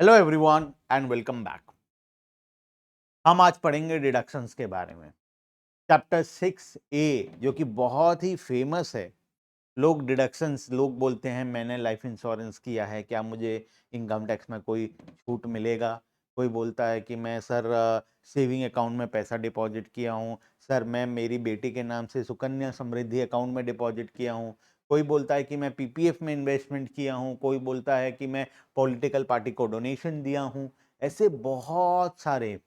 Hello everyone and welcome back. हम आज पढ़ेंगे डिडक्शंस के बारे में। चैप्टर 6A जो कि बहुत ही फेमस है। लोग डिडक्शंस लोग बोलते हैं मैंने लाइफ इंश्योरेंस किया है, क्या मुझे इनकम टैक्स में कोई छूट मिलेगा। कोई बोलता है कि मैं सर सेविंग अकाउंट में पैसा डिपॉजिट किया हूँ, सर मैं मेरी बेटी के नाम से सुकन्या समृद्धि अकाउंट में डिपॉजिट किया हूँ। कोई बोलता है कि मैं पीपीएफ में इन्वेस्टमेंट किया हूँ, कोई बोलता है कि मैं पॉलिटिकल पार्टी को डोनेशन दिया हूँ। ऐसे बहुत सारे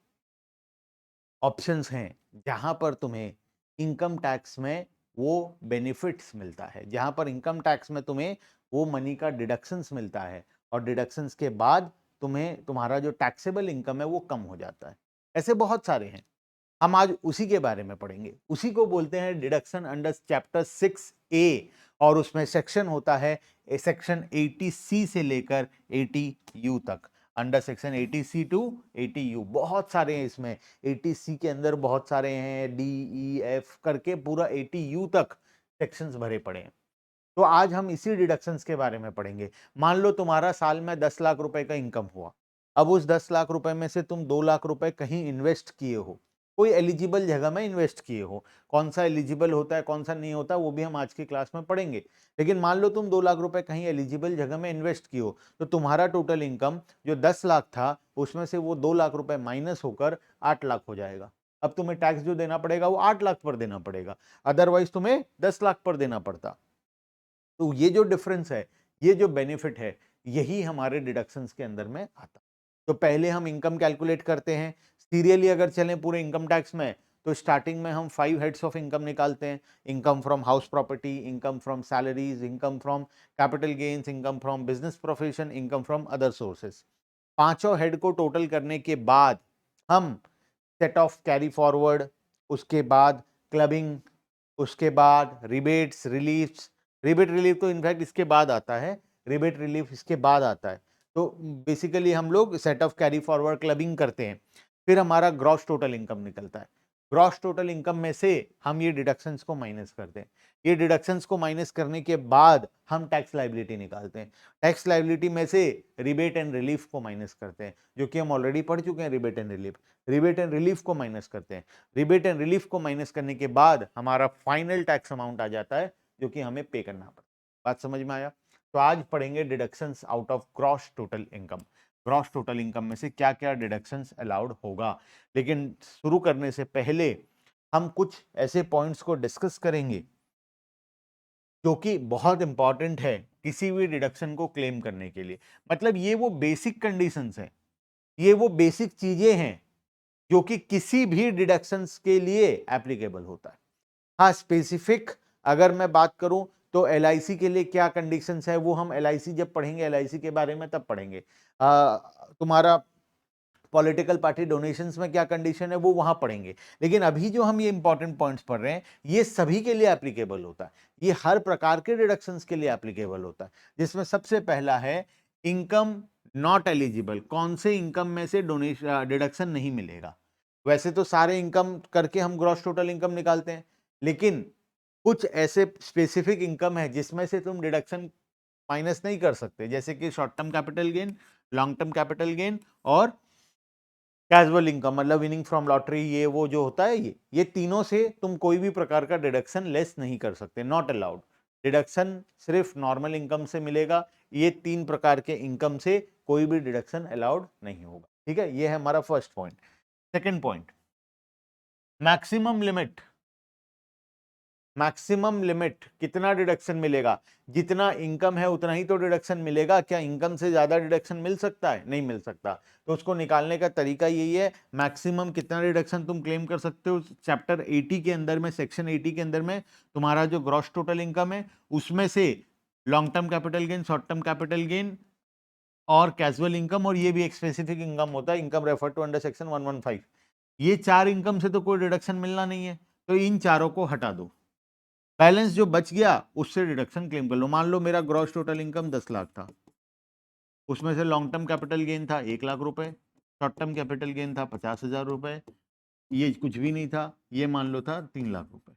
ऑप्शंस हैं जहां पर तुम्हें इनकम टैक्स में वो बेनिफिट्स मिलता है, जहां पर इनकम टैक्स में तुम्हें वो मनी का डिडक्शंस मिलता है और डिडक्शंस के बाद तुम्हें तुम्हारा जो टैक्सेबल इनकम है वो कम हो जाता है। ऐसे बहुत सारे हैं। हम आज उसी के बारे में पढ़ेंगे। उसी को बोलते हैं डिडक्शन अंडर चैप्टर 6A और उसमें सेक्शन होता है सेक्शन 80C से लेकर 80U तक। Under section 80C to 80U बहुत सारे हैं इसमें। 80C के अंदर बहुत सारे हैं, DEF करके पूरा 80U तक सेक्शंस भरे पड़े हैं। तो आज हम इसी डिडक्शंस के बारे में पढ़ेंगे। मान लो तुम्हारा साल में 10 लाख रुपए का इनकम हुआ। अब उस 10 लाख रुपए में से तुम 2 लाख रुपए कहीं इन्वेस्ट किए हो, कोई एलिजिबल जगह में इन्वेस्ट किए हो। कौन सा एलिजिबल होता है कौन सा नहीं होता वो भी हम आज की क्लास में पढ़ेंगे। लेकिन मान लो तुम 2 लाख रुपए कहीं एलिजिबल जगह में इन्वेस्ट किए हो, तो तुम्हारा टोटल इनकम जो 10 लाख था उसमें से वो 2 लाख रुपए माइनस होकर 8 लाख हो जाएगा। अब तुम्हें टैक्स जो देना पड़ेगा वो 8 लाख पर देना पड़ेगा, अदरवाइज तुम्हें 10 लाख पर देना पड़ता। तो ये जो डिफरेंस है, ये जो बेनिफिट है, यही हमारे डिडक्शंस के अंदर में आता है। तो पहले हम इनकम कैलकुलेट करते हैं सीरियली। अगर चलें पूरे इनकम टैक्स में, तो स्टार्टिंग में हम 5 हेड्स ऑफ इनकम निकालते हैं। Income from house property, income from salaries, income from capital gains, income from business profession, income from other sources. पांचों हेड को टोटल करने के बाद हम सेट ऑफ कैरी फॉरवर्ड, उसके बाद क्लबिंग, उसके बाद रिबेट्स रिलीफ्स। रिबेट रिलीफ तो इनफैक्ट इसके बाद आता है, रिबेट रिलीफ इसके बाद आता है। तो बेसिकली हम लोग set of carry forward clubbing करते हैं। फिर हमारा ग्रॉस टोटल इनकम निकलता है। ग्रॉस टोटल इनकम में से हम ये डिडक्शंस को माइनस करते हैं। ये डिडक्शंस को माइनस करने के बाद हम टैक्स लायबिलिटी निकालते हैं। टैक्स लायबिलिटी में से रिबेट एंड रिलीफ को माइनस करते हैं, जो कि हम ऑलरेडी पढ़ चुके हैं। Rebate and relief, rebate and relief को माइनस करते हैं। रिबेट एंड रिलीफ को माइनस करने के बाद हमारा फाइनल टैक्स अमाउंट आ जाता है, जो कि हमें पे करना पड़ता है। बात समझ में आया? तो आज पढ़ेंगे deductions out of gross total income. Gross total income में से क्या क्या डिडक्शंस अलाउड होगा। लेकिन शुरू करने से पहले हम कुछ ऐसे पॉइंट्स को डिस्कस करेंगे जो कि बहुत इंपॉर्टेंट है किसी भी डिडक्शन को क्लेम करने के लिए। मतलब ये वो बेसिक कंडीशंस हैं, ये वो बेसिक चीजें हैं जो कि किसी भी डिडक्शंस के लिए एप्लीकेबल होता है। हाँ, स्पेसिफिक अगर मैं बात करूं तो एलआईसी के लिए क्या कंडीशंस है वो हम एलआईसी जब पढ़ेंगे, एलआईसी के बारे में तब पढ़ेंगे। तुम्हारा पॉलिटिकल पार्टी डोनेशंस में क्या कंडीशन है वो वहां पढ़ेंगे। लेकिन अभी जो हम ये इंपॉर्टेंट पॉइंट्स पढ़ रहे हैं ये सभी के लिए एप्लीकेबल होता है। ये हर प्रकार के डिडक्शंस के लिए एप्लीकेबल होता है, जिसमें सबसे पहला है इनकम नॉट एलिजिबल। कौन से इनकम में से डोनेशन डिडक्शन नहीं मिलेगा। वैसे तो सारे इनकम करके हम ग्रॉस टोटल इनकम निकालते हैं, लेकिन कुछ ऐसे स्पेसिफिक इनकम है जिसमें से तुम डिडक्शन माइनस नहीं कर सकते, जैसे कि short term capital gain, long term capital gain और कैजुअल इनकम, मतलब विनिंग फ्रॉम लॉटरी। ये वो जो होता है, ये तीनों से तुम कोई भी प्रकार का डिडक्शन लेस नहीं कर सकते, नॉट अलाउड। डिडक्शन सिर्फ नॉर्मल इनकम से मिलेगा। ये 3 प्रकार के इनकम से कोई भी डिडक्शन अलाउड नहीं होगा। ठीक है, ये है हमारा first point. Second point, maximum limit. Maximum limit कितना डिडक्शन मिलेगा? जितना इनकम है उतना ही तो डिडक्शन मिलेगा। क्या इनकम से ज्यादा डिडक्शन मिल सकता है? नहीं मिल सकता। तो उसको निकालने का तरीका यही है, मैक्सिमम कितना डिडक्शन तुम क्लेम कर सकते हो। चैप्टर 80 के अंदर में, सेक्शन 80 के अंदर में तुम्हारा जो ग्रॉस टोटल इनकम है उसमें से long term capital gain, short term capital gain और कैजुअल इनकम, और ये भी एक स्पेसिफिक इनकम होता है, income refer to under section 115। ये 4 इनकम से तो कोई डिडक्शन मिलना नहीं है, तो इन चारों को हटा दो। बैलेंस जो बच गया उससे डिडक्शन क्लेम कर लो। मान लो मेरा ग्रॉस टोटल इनकम 10 लाख था, उसमें से लॉन्ग टर्म कैपिटल गेन था 1 लाख रुपए, शॉर्ट टर्म कैपिटल गेन था 50,000 रुपए, ये कुछ भी नहीं था, ये मान लो था 3 लाख रुपए।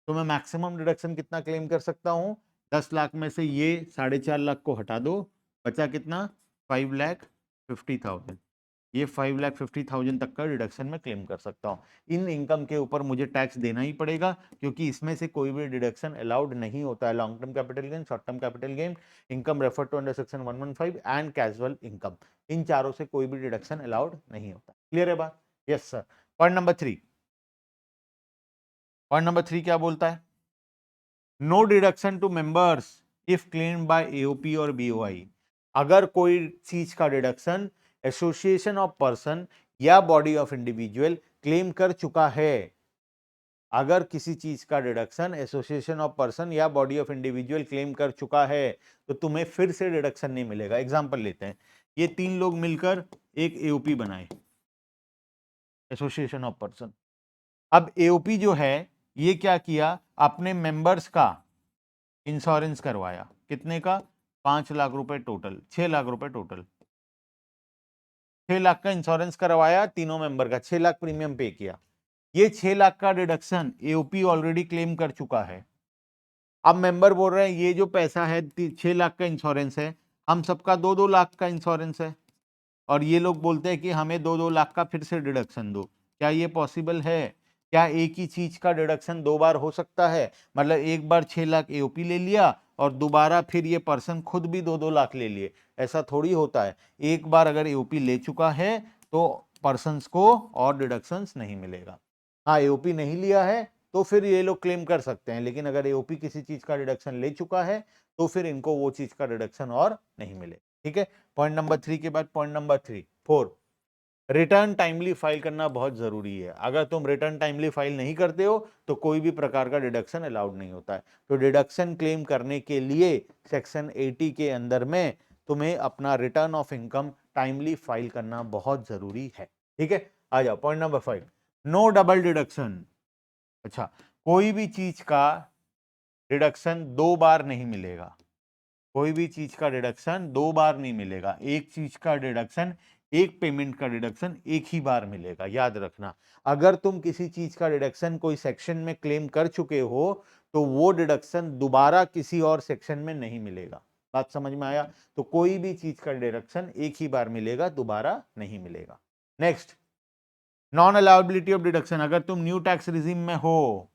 तो मैं मैक्सिमम डिडक्शन कितना क्लेम कर सकता हूं? 10 लाख में से ये 4.5 लाख को हटा दो, बचा कितना? 5,50,000, ये 5,50,000 तक का डिडक्शन मैं क्लेम कर सकता हूँ। इन इनकम के ऊपर मुझे टैक्स देना ही पड़ेगा, क्योंकि इसमें से कोई भी डिडक्शन अलाउड नहीं होता है। Long term capital gain, short term capital gain, income refer to under section 115 and casual income, इन चारों से कोई भी डिडक्शन अलाउड नहीं होता। क्लियर है बात? Yes sir. Point number 3, point number 3 क्या बोलता है? No deduction to members if claimed by AOP और बीओआई। अगर कोई चीज का डिडक्शन एसोसिएशन ऑफ पर्सन या बॉडी ऑफ इंडिविजुअल क्लेम कर चुका है, अगर किसी चीज का डिडक्शन एसोसिएशन ऑफ पर्सन या बॉडी ऑफ इंडिविजुअल क्लेम कर चुका है तो तुम्हें फिर से डिडक्शन नहीं मिलेगा। एग्जांपल लेते हैं, ये 3 लोग मिलकर एक एओपी बनाए, एसोसिएशन ऑफ पर्सन। अब एओपी जो है ये क्या किया, अपने मेंबर्स का इंश्योरेंस करवाया, कितने का? 5 लाख रुपए टोटल, 6 लाख रुपए टोटल, 6 लाख का इंश्योरेंस करवाया तीनों मेंबर का, 6 लाख प्रीमियम पे किया। ये 6 लाख का डिडक्शन एओपी ऑलरेडी क्लेम कर चुका है। अब मेंबर बोल रहे हैं ये जो पैसा है 6 लाख का इंश्योरेंस है, हम सबका 2-2 लाख का इंश्योरेंस है, और ये लोग बोलते हैं कि हमें 2-2 लाख का फिर से डिडक्शन दो। क्या ये पॉसिबल है? क्या एक ही चीज का डिडक्शन 2 बार हो सकता है? मतलब एक बार 6 लाख एओपी ले लिया और दोबारा फिर ये पर्सन खुद भी 2-2 लाख ले लिए, ऐसा थोड़ी होता है। एक बार अगर एओपी ले चुका है तो पर्सन्स को और डिडक्शंस नहीं मिलेगा। हाँ, एओपी नहीं लिया है तो फिर ये लोग क्लेम कर सकते हैं, लेकिन अगर एओपी किसी चीज का डिडक्शन ले चुका है तो फिर इनको वो चीज का डिडक्शन और नहीं मिलेगा। ठीक है, पॉइंट नंबर 3 के बाद point number 4, return timely file करना बहुत जरूरी है। अगर तुम रिटर्न टाइमली फाइल नहीं करते हो तो कोई भी प्रकार का डिडक्शन अलाउड नहीं होता है। तो डिडक्शन क्लेम करने के लिए सेक्शन 80 के अंदर में तुम्हें अपना return of income timely file करना बहुत जरूरी है। ठीक है, आ जाओ point number 5, no double deduction. अच्छा, कोई भी चीज का डिडक्शन 2 बार नहीं मिलेगा, कोई भी चीज का डिडक्शन 2 बार नहीं मिलेगा। एक चीज का डिडक्शन, एक पेमेंट का डिडक्शन एक ही बार मिलेगा, याद रखना। अगर तुम किसी चीज का डिडक्शन कोई सेक्शन में क्लेम कर चुके हो तो वो डिडक्शन दोबारा किसी और सेक्शन में नहीं मिलेगा। बात समझ में आया? तो कोई भी चीज का डिडक्शन एक ही बार मिलेगा, दोबारा नहीं मिलेगा। Next, non allowability of deduction. अगर तुम न्यू टैक्स रिजीम में हो,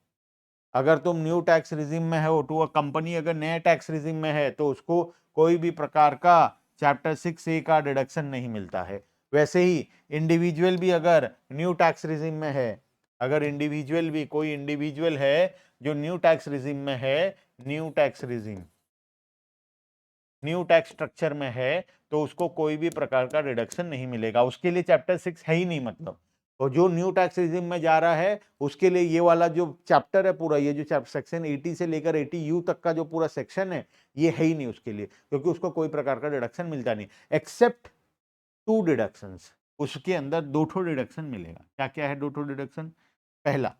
अगर तुम न्यू टैक्स रिजीम में हो टू अ कंपनी, अगर नए टैक्स रिजीम में है तो उसको कोई भी प्रकार का चैप्टर 6A का डिडक्शन नहीं मिलता है। वैसे ही इंडिविजुअल भी अगर न्यू टैक्स रिजीम में है, अगर इंडिविजुअल भी कोई इंडिविजुअल है जो न्यू टैक्स रिजीम में है, new tax regime, new tax structure में है, तो उसको कोई भी प्रकार का डिडक्शन नहीं मिलेगा, उसके लिए चैप्टर 6 है ही नहीं। मतलब तो जो न्यू टैक्स रिजीम में जा रहा है उसके लिए ये वाला जो चैप्टर है पूरा, ये जो सेक्शन 80 से लेकर 80U तक का जो पूरा सेक्शन है, ये है ही नहीं उसके लिए, क्योंकि उसको कोई प्रकार का डिडक्शन मिलता नहीं, एक्सेप्ट 2 डिडक्शंस। उसके अंदर 2 ठो डिडक्शन मिलेगा। क्या क्या है 2 ठो डिडक्शन? पहला,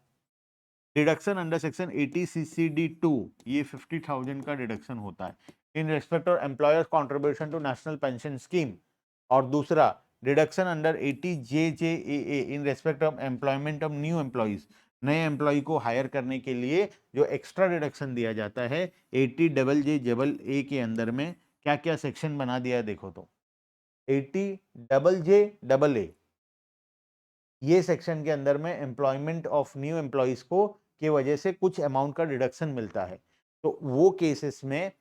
डिडक्शन अंडर सेक्शन 80 CCD2, ये 50,000 का डिडक्शन होता है in respect of employers contribution to national pension scheme. और दूसरा, deduction under 80 JJAA in respect of employment of new employees, नए एम्प्लॉय को हायर करने के लिए जो एक्स्ट्रा डिडक्शन दिया जाता है 80 JJAA के अंदर में क्या क्या सेक्शन बना दिया है देखो तो। 80 JJAA, ये सेक्शन के अंदर में एम्प्लॉयमेंट ऑफ न्यू एम्प्लॉइज को के वजह से कुछ अमाउंट का डिडक्शन मिलता है, तो वो केसेस में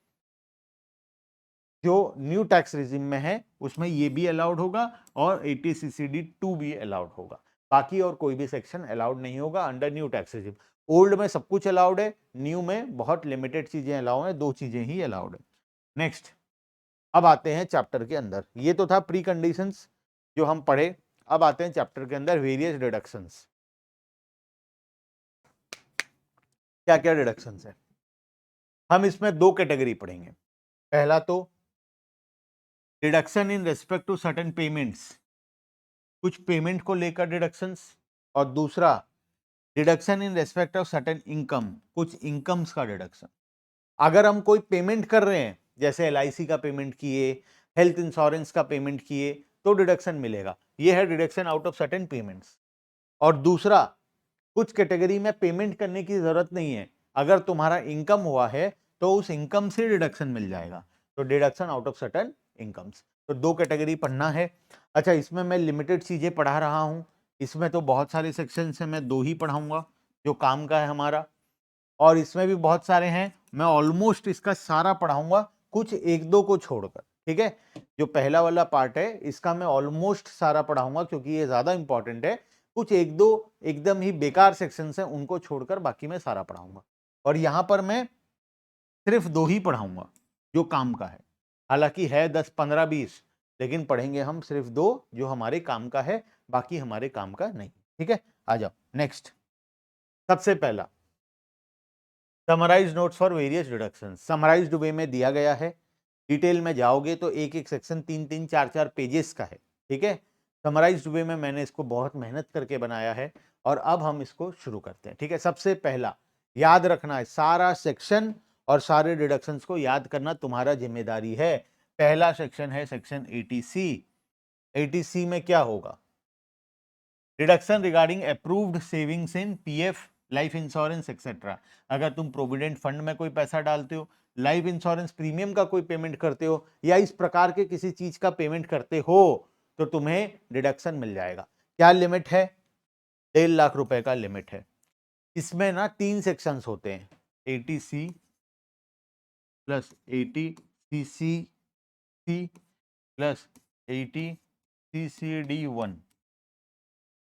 जो न्यू टैक्स रिजिम में है उसमें ये भी अलाउड होगा और 80 CCD2 भी अलाउड होगा। बाकी और कोई भी सेक्शन अलाउड नहीं होगा under new tax regime. Old में सब कुछ अलाउड है, न्यू में बहुत लिमिटेड चीजें अलाउड है, 2 चीजें ही अलाउड है। नेक्स्ट, अब आते हैं चैप्टर के अंदर। ये तो था प्री कंडीशंस जो हम पढ़े। अब आते हैं चैप्टर के अंदर, वेरियस डिडक्शंस। क्या क्या डिडक्शंस है? हम इसमें 2 कैटेगरी पढ़ेंगे। पहला तो deduction in respect to certain payments, कुछ पेमेंट को लेकर डिडक्शंस, और दूसरा deduction in respect of certain income, कुछ इनकम्स का डिडक्शन। अगर हम कोई पेमेंट कर रहे हैं, जैसे LIC का पेमेंट किए, हेल्थ इंश्योरेंस का पेमेंट किए, तो डिडक्शन मिलेगा। यह है deduction out of certain payments. और दूसरा, कुछ कैटेगरी में पेमेंट करने की जरूरत नहीं है, अगर तुम्हारा इनकम हुआ है तो उस इनकम से डिडक्शन मिल जाएगा, तो deduction out of certain incomes. तो 2 कैटेगरी पढ़ना है। अच्छा, इसमें मैं लिमिटेड चीज़ें पढ़ा रहा हूँ, इसमें तो बहुत सारे सेक्शंस हैं, मैं 2 ही पढ़ाऊँगा जो काम का है हमारा, और इसमें भी बहुत सारे हैं, मैं ऑलमोस्ट इसका सारा पढ़ाऊँगा, कुछ 1-2 को छोड़कर, ठीक है? जो पहला वाला पार्ट है इसका मैं ऑलमोस्ट सारा पढ़ाऊँगा क्योंकि ये ज़्यादा इंपॉर्टेंट है। कुछ 1-2 एकदम ही बेकार सेक्शंस हैं, उनको छोड़कर बाकी मैं सारा पढ़ाऊँगा, और यहाँ पर मैं सिर्फ 2 ही पढ़ाऊँगा जो काम का है। हालाँकि है 10, 15, 20, लेकिन पढ़ेंगे हम सिर्फ 2 जो हमारे काम का है, बाकी हमारे काम का नहीं। ठीक है? आ जाओ नेक्स्ट। सबसे पहला summarise notes for various deductions, summarised way में दिया गया है। डिटेल में जाओगे तो एक एक सेक्शन 3-3, 4-4 पेजेस का है। ठीक है? समराइज्ड वे में मैंने इसको बहुत मेहनत करके बनाया है, और अब हम इसको शुरू करते हैं। ठीक है? सबसे पहला याद रखना है, सारा सेक्शन और सारे डिडक्शंस को याद करना तुम्हारा जिम्मेदारी है। पहला सेक्शन है सेक्शन 80C। 80C में क्या होगा? Deduction regarding approved savings in PF, life insurance etcetera. अगर तुम प्रोविडेंट फंड में कोई पैसा डालते हो, लाइफ इंश्योरेंस प्रीमियम का कोई पेमेंट करते हो, या इस प्रकार के किसी चीज का पेमेंट करते हो, तो तुम्हें डिडक्शन मिल जाएगा। क्या लिमिट है? 1.5 लाख रुपए का लिमिट है। इसमें ना 3 सेक्शंस होते हैं, 80C plus 80CCC plus 80CCD1,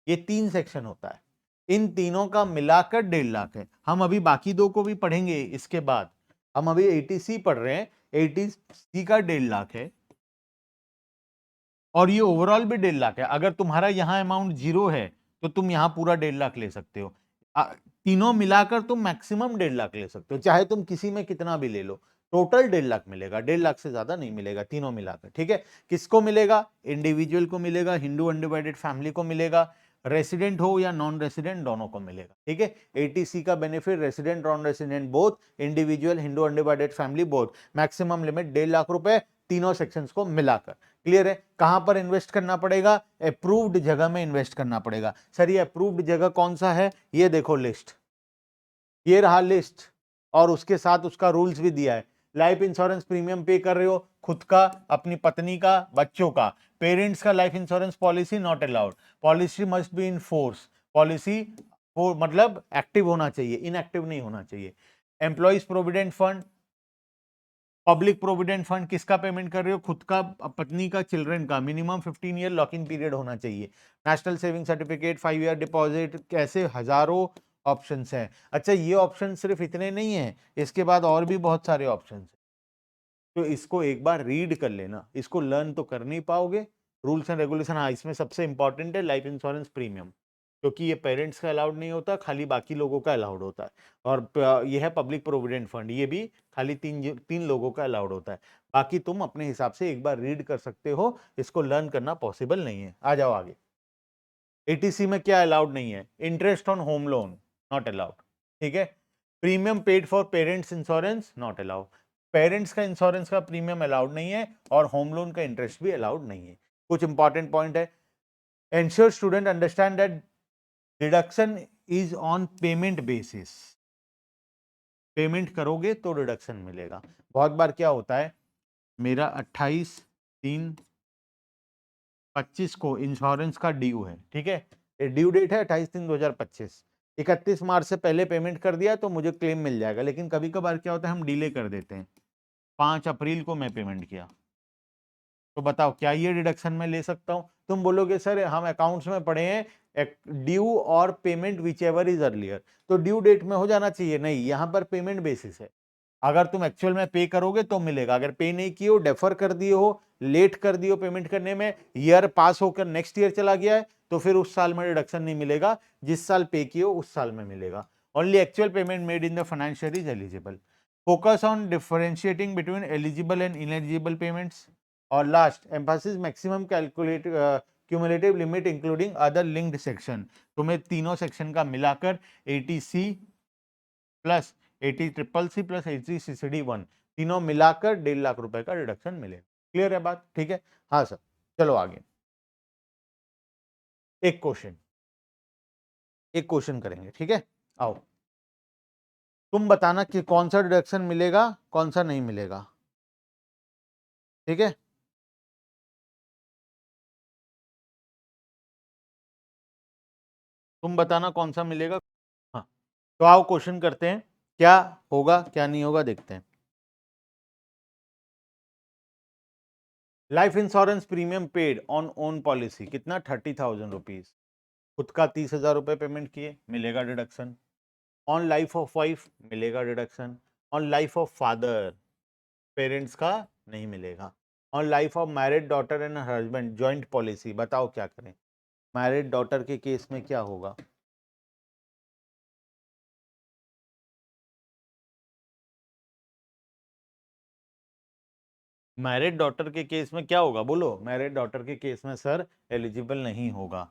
ये 3 सेक्शन होता है। इन तीनों का मिलाकर 1.5 लाख है। हम अभी बाकी 2 को भी पढ़ेंगे इसके बाद। हम अभी 80C पढ़ रहे हैं, 80C का 1.5 लाख है, और ये ओवरऑल भी 1.5 लाख है। अगर तुम्हारा यहाँ अमाउंट 0 है तो तुम यहाँ पूरा 1.5 लाख ले सकते हो। तीनों मिलाकर तुम मैक्सिमम 1.5 लाख ले सकते हो, चाहे तुम किसी में कितना भी ले लो। टोटल 1.5 लाख मिलेगा, 1.5 लाख से ज्यादा नहीं मिलेगा तीनों मिलाकर। ठीक है? किसको मिलेगा? इंडिविजुअल को मिलेगा, हिंदू अनडिवाइडेड फैमिली को मिलेगा, रेसिडेंट हो या नॉन रेसिडेंट दोनों को मिलेगा। ठीक है? 80C का benefit resident non resident both, individual Hindu undivided family both. Maximum limit 1.5 lakh रुपए तीनों सेक्शंस को मिलाकर। क्लियर है? कहां पर इन्वेस्ट करना पड़ेगा? अप्रूव्ड जगह में इन्वेस्ट करना पड़ेगा। सर ये अप्रूव्ड जगह कौन सा है? ये देखो लिस्ट, ये रहा लिस्ट, और उसके साथ उसका रूल्स भी दिया है। लाइफ इंश्योरेंस प्रीमियम पे कर रहे हो, खुद का, अपनी पत्नी का, बच्चों का। पेरेंट्स का life insurance policy not allowed, policy must be in force, policy मतलब एक्टिव होना चाहिए, इनएक्टिव नहीं होना चाहिए। Employees provident fund, public provident fund किसका पेमेंट कर रहे हो? खुद का, पत्नी का, चिल्ड्रन का। Minimum 15 ear lock in period होना चाहिए। National saving certificate, 5 year deposit, कैसे हजारों ऑप्शंस हैं। अच्छा, ये ऑप्शन सिर्फ इतने नहीं है, इसके बाद और भी बहुत सारे ऑप्शंस हैं, तो इसको एक बार रीड कर लेना। इसको लर्न तो कर नहीं पाओगे, रूल्स एंड रेगुलेशन। हाँ, इसमें सबसे इंपॉर्टेंट है लाइफ इंश्योरेंस प्रीमियम, क्योंकि ये पेरेंट्स का अलाउड नहीं होता, खाली बाकी लोगों का अलाउड होता है। और ये है पब्लिक प्रोविडेंट फंड, ये भी खाली तीन लोगों का अलाउड होता है। बाकी तुम अपने हिसाब से एक बार रीड कर सकते हो, इसको लर्न करना पॉसिबल नहीं है। आ जाओ आगे। 80C में क्या अलाउड नहीं है? Interest on home loan not allowed. ठीक है? Premium paid for parents insurance not allowed, parents का इंश्योरेंस का प्रीमियम अलाउड नहीं है, और होम लोन का इंटरेस्ट भी अलाउड नहीं है। कुछ इंपॉर्टेंट पॉइंट है। Ensure student understand that deduction is on payment basis, payment करोगे तो डिडक्शन मिलेगा। बहुत बार क्या होता है, मेरा 28/3/25 को इंश्योरेंस का ड्यू है। ठीक है? ड्यू डेट है 28/3/2025, 31 मार्च से पहले पेमेंट कर दिया तो मुझे क्लेम मिल जाएगा। लेकिन कभी कभार क्या होता है, हम डिले कर देते हैं, 5 अप्रैल को मैं पेमेंट किया, तो बताओ क्या ये डिडक्शन में ले सकता हूं? तुम बोलोगे सर हम अकाउंट्स में पढ़े हैं ड्यू और payment which ever is earlier, तो ड्यू डेट में हो जाना चाहिए। नहीं, यहां पर पेमेंट बेसिस है। अगर तुम एक्चुअल में पे करोगे तो मिलेगा, अगर पे नहीं किए हो, डेफर कर दिए हो, लेट कर दिए हो पेमेंट करने में, ईयर पास होकर नेक्स्ट ईयर चला गया है, तो फिर उस साल में डिडक्शन नहीं मिलेगा। जिस साल पे किए हो उस साल में मिलेगा। Only actual payment made in the financial is eligible. Focus on differentiating between eligible and ineligible payments. और last emphasis maximum calculate cumulative limit including other linked section. तुम्हें तीनों सेक्शन का मिलाकर 80C plus 80CCC plus 80CCD1 तीनों मिलाकर 1.5 लाख रुपए का reduction मिलेगा। क्लियर है बात? ठीक है? हाँ सर, चलो आगे। एक क्वेश्चन करेंगे। ठीक है? आओ, तुम बताना कि कौन सा डिडक्शन मिलेगा, कौन सा नहीं मिलेगा। ठीक है? तुम बताना कौन सा मिलेगा। हाँ, तो आओ क्वेश्चन करते हैं, क्या होगा क्या नहीं होगा देखते हैं। Life insurance premium paid on own policy कितना, 30,000 रुपीज। खुद का 30,000 रुपए पेमेंट किए, मिलेगा deduction. On life of wife मिलेगा deduction. On life of father, parents का नहीं मिलेगा। On life of married daughter and husband joint policy, बताओ क्या करें। मैरिड डॉटर के केस में क्या होगा। मैरिड डॉटर के केस में क्या होगा, बोलो। मैरिड डॉटर के केस में सर एलिजिबल नहीं होगा।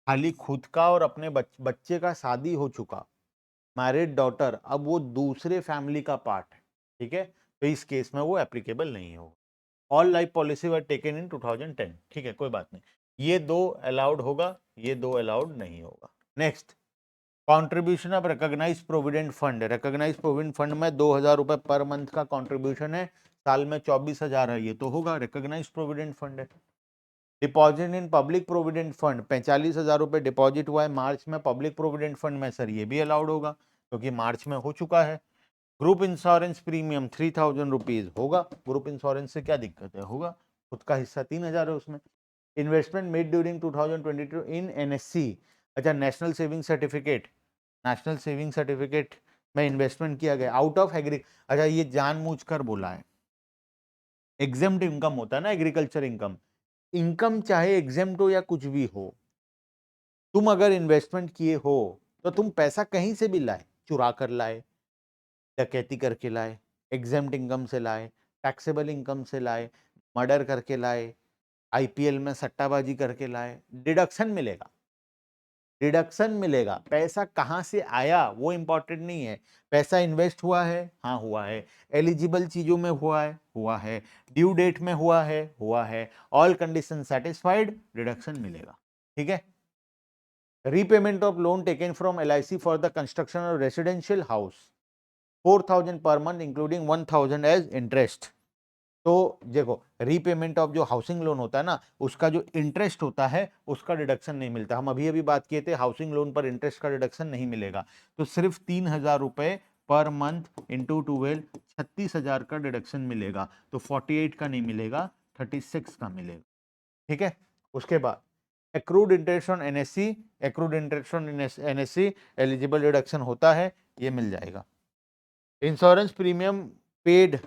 खाली खुद का और अपने बच्चे का शादी हो चुका मैरिड डॉटर, अब वो दूसरे फैमिली का पार्ट है, ठीक है, तो इस केस में वो एप्लीकेबल नहीं होगा। All life policy were taken in 2010, ठीक है, कोई बात नहीं। ये दो अलाउड होगा, ये दो अलाउड नहीं होगा। Next, contribution of recognise provident fund. Recognise provident fund में 2,000 रुपए पर मंथ का कॉन्ट्रीब्यूशन है, साल में 24,000 है, ये तो होगा, रिकॉग्नाइज प्रोविडेंट फंड है। Deposit in public provident fund, 45,000 रुपए डिपॉजिट हुआ है मार्च में पब्लिक प्रोविडेंट फंड में, सर ये भी अलाउड होगा क्योंकि मार्च में हो चुका है। ग्रुप इंश्योरेंस प्रीमियम 3,000 रुपीज होगा, ग्रुप इंश्योरेंस से क्या दिक्कत है, होगा। खुद का हिस्सा 3,000 है उसमें। Investment made during 2022 in NSC, अच्छा national saving certificate, national saving certificate में इन्वेस्टमेंट किया गया आउट ऑफ एग्री, अच्छा ये जानबूझकर बोला है। एग्जेम्प्ट इनकम होता है ना, एग्रीकल्चर इनकम, इनकम चाहे एग्जेम्प्ट हो या कुछ भी हो, तुम अगर इन्वेस्टमेंट किए हो तो तुम पैसा कहीं से भी लाए, चुरा कर लाए, डकैती करके लाए, एग्जेम्प्ट इनकम से लाए, टैक्सेबल इनकम से लाए, मर्डर करके लाए, आईपीएल में सट्टाबाजी करके लाए, डिडक्शन मिलेगा, डिडक्शन मिलेगा। पैसा कहां से आया वो इंपॉर्टेंट नहीं है, पैसा इन्वेस्ट हुआ है, हाँ हुआ है, एलिजिबल चीजों में हुआ है, ड्यू डेट में हुआ है, ऑल कंडीशन सेटिस्फाइड, डिडक्शन मिलेगा, ठीक है। Repayment of loan taken from LIC for the construction of residential house, 4,000 per month including 1,000 as interest. तो देखो, रीपेमेंट ऑफ जो हाउसिंग लोन होता है ना, उसका जो इंटरेस्ट होता है उसका डिडक्शन नहीं मिलता। हम अभी अभी बात किए थे हाउसिंग लोन पर इंटरेस्ट का डिडक्शन नहीं मिलेगा, तो सिर्फ 3,000 रुपए पर मंथ इंटू 12, 36,000 का डिडक्शन मिलेगा। तो 48 का नहीं मिलेगा, 36 का मिलेगा, ठीक है। उसके बाद accrued interest on NSC, accrued interest on NSC eligible deduction होता है, ये मिल जाएगा। Insurance premium paid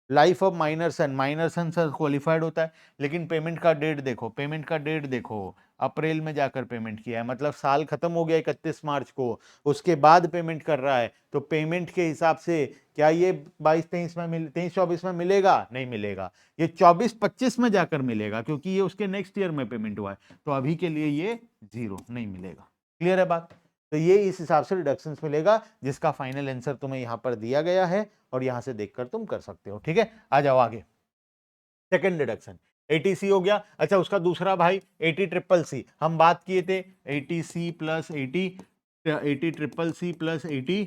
life of minor son, minor son sir qualified होता है, लेकिन पेमेंट का डेट देखो, पेमेंट का डेट देखो, अप्रैल में जाकर पेमेंट किया है, मतलब साल खत्म हो गया 31 मार्च को, उसके बाद पेमेंट कर रहा है, तो पेमेंट के हिसाब से क्या ये 22-23 में 23-24 में मिलेगा, नहीं मिलेगा, ये 24-25 में जाकर मिलेगा, क्योंकि ये उसके नेक्स्ट ईयर में पेमेंट हुआ है, तो अभी के लिए ये 0 नहीं मिलेगा। क्लियर है बात। तो ये इस हिसाब से रिडक्शन मिलेगा, जिसका फाइनल आंसर तुम्हें यहां पर दिया गया है और यहां से देखकर तुम कर सकते हो, ठीक है। आ जाओ आगे, सेकंड डिडक्शन एटीसी हो गया। अच्छा, उसका दूसरा भाई 80 ट्रिपल सी, हम बात किए थे 80C plus 80 triple C plus 80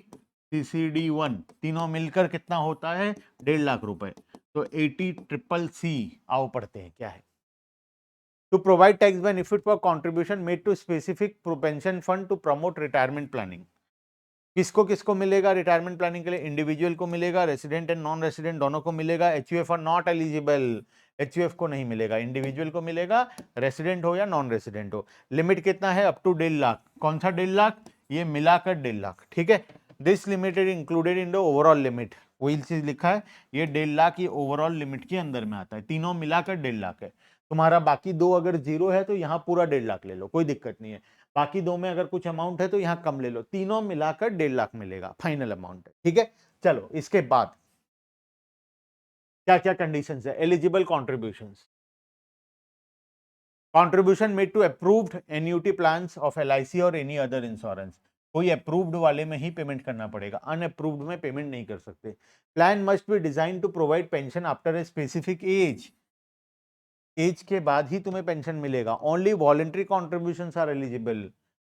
CCD1, तीनों मिलकर कितना होता है, 1.5 लाख रुपए। तो 80 ट्रिपल सी, आओ पढ़ते हैं क्या है। To provide tax benefit for contribution made to specific pension fund to promote retirement planning, किसको किसको मिलेगा रिटायरमेंट प्लानिंग के लिए, इंडिविजुअल को मिलेगा, रेसिडेंट एंड नॉन रेसिडेंट दोनों को मिलेगा। HUF are not eligible, HUF को नहीं मिलेगा, इंडिविजुअल को मिलेगा, रेसिडेंट हो या नॉन रेसिडेंट हो। लिमिट कितना है, अप टू 1.5 लाख। कौन सा 1.5 लाख, ये मिलाकर 1.5 लाख, ठीक है। This limited included in the overall limit, वही चीज लिखा है, ये 1.5 लाख ये ओवरऑल लिमिट के अंदर में आता है, तीनों मिलाकर 1.5 लाख है। तुम्हारा बाकी दो अगर जीरो है तो यहाँ पूरा 1.5 लाख ले लो, कोई दिक्कत नहीं है। बाकी दो में अगर कुछ अमाउंट है तो यहाँ कम ले लो, तीनों मिलाकर 1.5 लाख मिलेगा, फाइनल अमाउंट है, ठीक है। चलो इसके बाद क्या क्या कंडीशन है, eligible contribution, contribution made to approved annuity plans of LIC और एनी अदर इंश्योरेंस, कोई अप्रूव्ड वाले में ही पेमेंट करना पड़ेगा, अनअप्रूव्ड में पेमेंट नहीं कर सकते। Plan must be design to provide pension after a specific age, age के बाद ही तुम्हें पेंशन मिलेगा। Only voluntary contribution are eligible,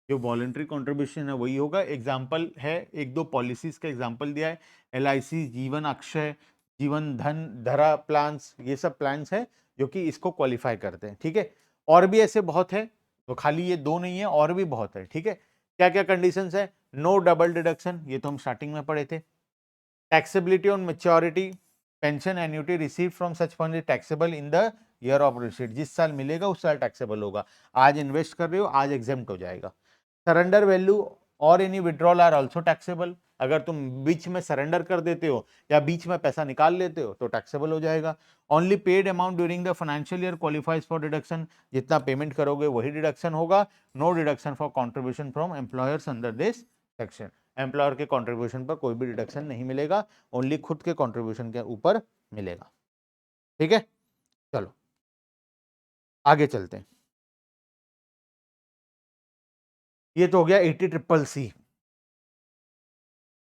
जो वॉलेंट्री कॉन्ट्रीब्यूशन है वही होगा। एग्जाम्पल है, एक दो पॉलिसीज का एग्जाम्पल दिया है, LIC, जीवन अक्षय, जीवन धन, धरा प्लान्स, ये सब प्लान्स है जो कि इसको क्वालिफाई करते हैं, ठीक है। और भी ऐसे बहुत है, तो खाली ये दो नहीं है, और भी बहुत है, ठीक है। क्या क्या कंडीशंस है? नो डबल डिडक्शन, ये तो हम स्टार्टिंग में पढ़े थे। Taxability on maturity, pension annuity receive from such fund is taxable in the year of receipt, जिस साल मिलेगा उस साल टैक्सेबल होगा। आज इन्वेस्ट कर रहे हो, आज एग्जेम्प्ट हो जाएगा। सरेंडर वैल्यू और any withdrawal are also taxable, अगर तुम बीच में सरेंडर कर देते हो या बीच में पैसा निकाल लेते हो तो टैक्सेबल हो जाएगा। Only paid amount during the financial year qualifies for deduction, जितना पेमेंट करोगे वही डिडक्शन होगा। No deduction for contribution from employers under this section, employer के कॉन्ट्रीब्यूशन पर कोई भी डिडक्शन नहीं मिलेगा, ओनली खुद के कॉन्ट्रीब्यूशन के ऊपर मिलेगा। ठीक है, चलो आगे चलते हैं। ये तो हो गया 80CCC।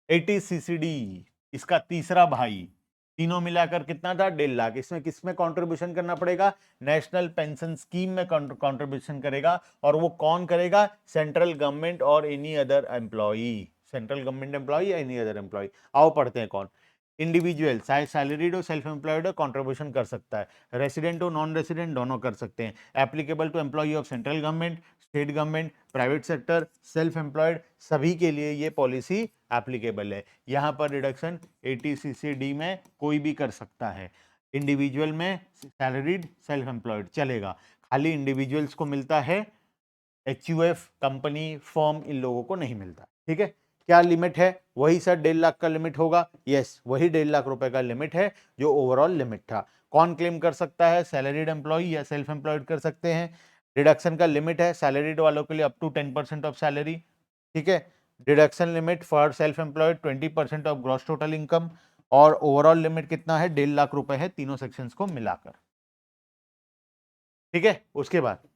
80CCD इसका तीसरा भाई, तीनों मिलाकर कितना था? 1.5 लाख। इसमें किसमें कंट्रीब्यूशन करना पड़ेगा? नेशनल पेंशन स्कीम में कंट्रीब्यूशन करेगा। और वो कौन करेगा? सेंट्रल गवर्नमेंट और any other employee, central government employee या एनी अदर एम्प्लॉई। आओ पढ़ते हैं कौन। इंडिविजुअल चाहे सैलरीड हो सेल्फ एम्प्लॉयड हो कंट्रीब्यूशन कर सकता है, रेसिडेंट हो नॉन रेसिडेंट दोनों कर सकते हैं। Applicable to employee of central government, state government, private sector, self employed, सभी के लिए ये पॉलिसी एप्लीकेबल है। यहाँ पर रिडक्शन 80CCD में कोई भी कर सकता है। इंडिविजुअल में सैलरीड सेल्फ एम्प्लॉयड चलेगा, खाली इंडिविजुअल्स को मिलता है, HUF कंपनी फर्म इन लोगों को नहीं मिलता। ठीक है, क्या लिमिट है? वही सर 1.5 लाख का लिमिट होगा। यस, वही 1.5 लाख रुपए का लिमिट है जो ओवरऑल लिमिट था। कौन क्लेम कर सकता है? सैलरीड एम्प्लॉय या सेल्फ एम्प्लॉयड कर सकते हैं। डिडक्शन का लिमिट है सैलरीड वालों के लिए अप टू 10% ऑफ सैलरी। ठीक है, deduction limit for self employed 20% of gross total income. और ओवरऑल लिमिट कितना है? 1.5 लाख रुपए है तीनों सेक्शंस को मिलाकर। ठीक है, उसके बाद